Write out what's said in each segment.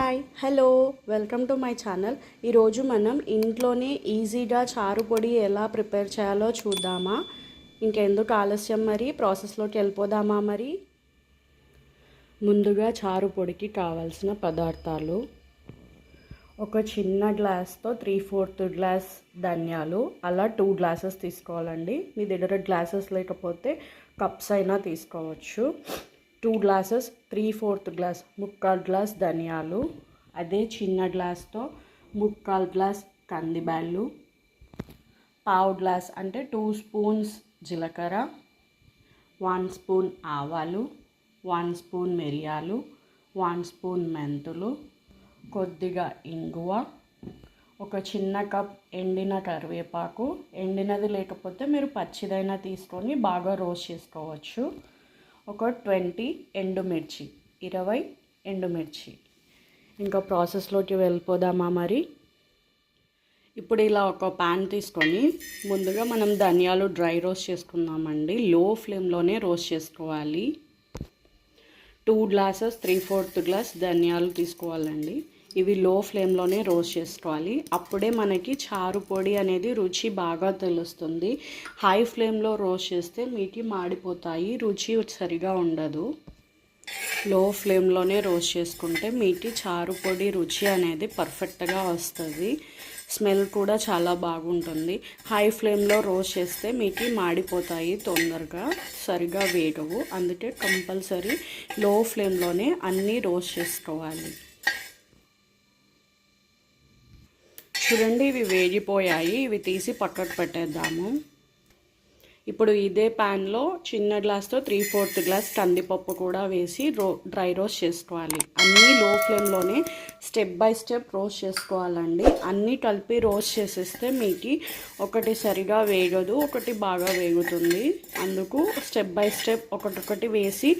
Hi hello welcome to my channel. ఈరోజు మనం ఇంట్లోనే ఈజీగా చారు పొడి ఎలా ప్రిపేర్ చేయాలో చూద్దామా. ఇంకెందుకు ఆలస్యం, మరి ప్రాసెస్లోకి వెళ్ళిపోదామా. మరి ముందుగా చారు పొడికి కావాల్సిన పదార్థాలు: ఒక చిన్న గ్లాస్తో 3/4 గ్లాస్ ధనియాలు, అలా 2 గ్లాసెస్ తీసుకోవాలండి. మీ దగ్గర గ్లాసెస్ లేకపోతే కప్స్ అయినా తీసుకోవచ్చు. 2 గ్లాసెస్ 3/4 గ్లాస్, 3/4 గ్లాస్ ధనియాలు. అదే చిన్న గ్లాస్తో 3/4 గ్లాస్ కందిబ్యాళ్ళు, 1/2 గ్లాస్ అంటే 2 స్పూన్స్ జీలకర్ర, 1 స్పూన్ ఆవాలు, 1 స్పూన్ మిరియాలు, 1 స్పూన్ మెంతులు, కొద్దిగా ఇంగువ, ఒక చిన్న కప్ ఎండిన కరివేపాకు. ఎండినది లేకపోతే మీరు పచ్చిదైనా తీసుకొని బాగా రోస్ట్ చేసుకోవచ్చు. ఒక 20 ఎండుమిర్చి, 20 ఎండుమిర్చి. ఇంకా ప్రాసెస్లోకి వెళ్ళిపోదామా. మరి ఇప్పుడు ఇలా ఒక ప్యాన్ తీసుకొని ముందుగా మనం ధనియాలు డ్రై రోస్ట్ చేసుకుందామండి. లో ఫ్లేమ్లోనే రోస్ట్ చేసుకోవాలి. 2 గ్లాసెస్ 3/4 గ్లాస్ ధనియాలు తీసుకోవాలండి. ఇవి లో ఫ్లేమ్లోనే రోస్ట్ చేసుకోవాలి. అప్పుడే మనకి చారు పొడి అనేది రుచి బాగా తెలుస్తుంది. హై ఫ్లేమ్లో రోస్ట్ చేస్తే మీకు మాడిపోతాయి, రుచి సరిగా ఉండదు. లో ఫ్లేమ్లోనే రోస్ట్ చేసుకుంటే మీకు చారు పొడి రుచి అనేది పర్ఫెక్ట్గా వస్తుంది. స్మెల్ కూడా చాలా బాగుంటుంది. హై ఫ్లేమ్లో రోస్ట్ చేస్తే మీకు మాడిపోతాయి, తొందరగా సరిగా వేగవు. అందుకే కంపల్సరీ లో ఫ్లేమ్లోనే అన్నీ రోస్ట్ చేసుకోవాలి. చూడండి, ఇవి వేగిపోయాయి. ఇవి తీసి పక్కకు పెట్టేద్దాము. ఇప్పుడు ఇదే ప్యాన్లో చిన్న గ్లాస్తో 3/4 గ్లాస్ కందిపప్పు కూడా వేసి డ్రై రోస్ట్ చేసుకోవాలి. అన్నీ లో ఫ్లేమ్లోనే స్టెప్ బై స్టెప్ రోస్ట్ చేసుకోవాలండి. అన్నీ కలిపి రోస్ట్ చేసేస్తే మీకు ఒకటి సరిగా వేగదు, ఒకటి బాగా వేగుతుంది. అందుకు స్టెప్ బై స్టెప్ ఒకటొకటి వేసి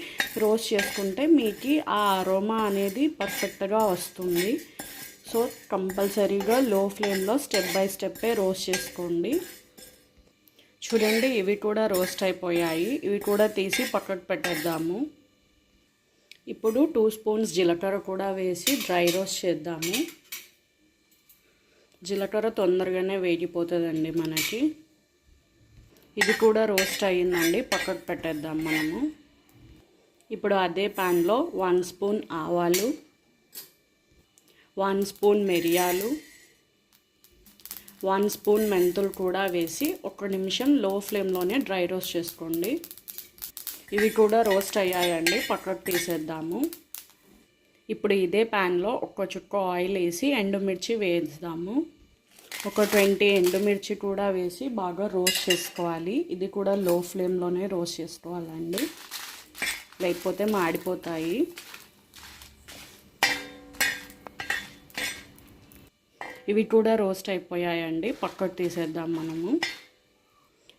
రోస్ట్ చేసుకుంటే మీకు ఆ అరోమా అనేది పర్ఫెక్ట్గా వస్తుంది. సో కంపల్సరీగా లో ఫ్లేమ్లో స్టెప్ బై స్టెప్పే రోస్ట్ చేసుకోండి. చూడండి, ఇవి కూడా రోస్ట్ అయిపోయాయి. ఇవి కూడా తీసి పక్కకు పెట్టేద్దాము. ఇప్పుడు 2 స్పూన్స్ జీలకర్ర కూడా వేసి డ్రై రోస్ట్ చేద్దాము. జీలకర్ర తొందరగానే వేగిపోతుందండి మనకి. ఇది కూడా రోస్ట్ అయ్యిందండి, పక్కకు పెట్టేద్దాం మనము. ఇప్పుడు అదే ప్యాన్లో 1 స్పూన్ ఆవాలు, 1 స్పూన్ మిరియాలు, 1 స్పూన్ మెంతులు కూడా వేసి 1 నిమిషం లో ఫ్లేమ్లోనే డ్రై రోస్ట్ చేసుకోండి. ఇవి కూడా రోస్ట్ అయ్యాయండి, పక్కకు తీసేద్దాము. ఇప్పుడు ఇదే ప్యాన్లో 1 చుక్క ఆయిల్ వేసి ఎండుమిర్చి వేద్దాము. ఒక 20 ఎండుమిర్చి కూడా వేసి బాగా రోస్ట్ చేసుకోవాలి. ఇది కూడా లో ఫ్లేమ్లోనే రోస్ట్ చేసుకోవాలండి, లేకపోతే మాడిపోతాయి. ఇవి కూడా రోస్ట్ అయిపోయాయండి, పక్కకు తీసేద్దాం మనము.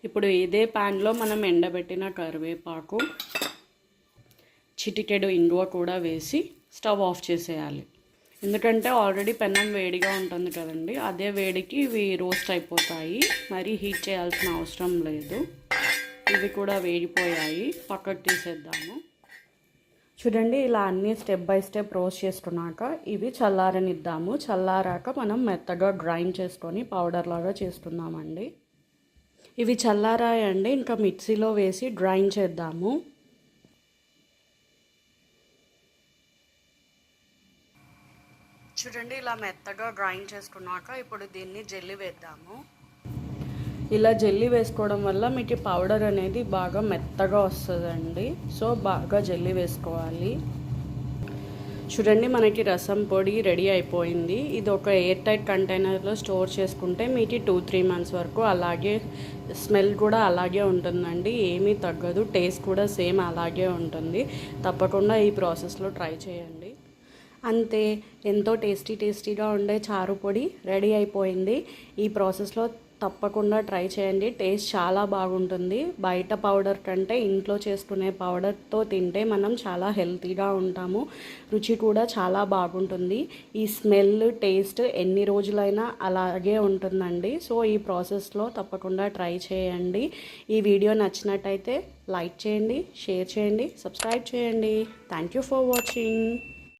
ఇప్పుడు ఇదే ప్యాన్లో మనం ఎండబెట్టిన కరివేపాకు, చిటికెడు ఇంగువ కూడా వేసి స్టవ్ ఆఫ్ చేసేయాలి. ఎందుకంటే ఆల్రెడీ పెనం వేడిగా ఉంటుంది కదండి, అదే వేడికి ఇవి రోస్ట్ అయిపోతాయి. మరి హీట్ చేయాల్సిన అవసరం లేదు. ఇవి కూడా వేడిపోయాయి, పక్కకు తీసేద్దాము. చూడండి, ఇలా అన్నీ స్టెప్ బై స్టెప్ రోస్ట్ చేసుకున్నాక ఇవి చల్లారనిద్దాము. చల్లారాక మనం మెత్తగా గ్రైండ్ చేసుకొని పౌడర్ లాగా చేసుకుందామండి. ఇవి చల్లారాయండి, ఇంకా మిక్సీలో వేసి గ్రైండ్ చేద్దాము. చూడండి, ఇలా మెత్తగా గ్రైండ్ చేసుకున్నాక ఇప్పుడు దీన్ని జల్లి వేద్దాము. ఇలా జల్లి వేసుకోవడం వల్ల మీకు పౌడర్ అనేది బాగా మెత్తగా వస్తుందండి. సో బాగా జల్లి వేసుకోవాలి. చూడండి, మనకి రసం పొడి రెడీ అయిపోయింది. ఇది ఒక ఎయిర్ టైట్ కంటైనర్లో స్టోర్ చేసుకుంటే మీకు 2-3 మంత్స్ వరకు అలాగే స్మెల్ కూడా అలాగే ఉంటుందండి, ఏమీ తగ్గదు. టేస్ట్ కూడా సేమ్ అలాగే ఉంటుంది. తప్పకుండా ఈ ప్రాసెస్లో ట్రై చేయండి. అంతే, ఎంతో టేస్టీగా ఉండే చారు పొడి రెడీ అయిపోయింది. ఈ ప్రాసెస్లో తప్పకుండా ట్రై చేయండి. టేస్ట్ చాలా బాగుంటుంది. బయట పౌడర్ కంటే ఇంట్లో చేసుకునే పౌడర్తో తింటే మనం చాలా హెల్తీగా ఉంటాము. రుచి కూడా చాలా బాగుంటుంది. ఈ స్మెల్, టేస్ట్ ఎన్ని రోజులైనా అలాగే ఉంటుందండి. సో ఈ ప్రాసెస్లో తప్పకుండా ట్రై చేయండి. ఈ వీడియో నచ్చినట్టయితే లైక్ చేయండి, షేర్ చేయండి, సబ్స్క్రైబ్ చేయండి. Thank you for watching.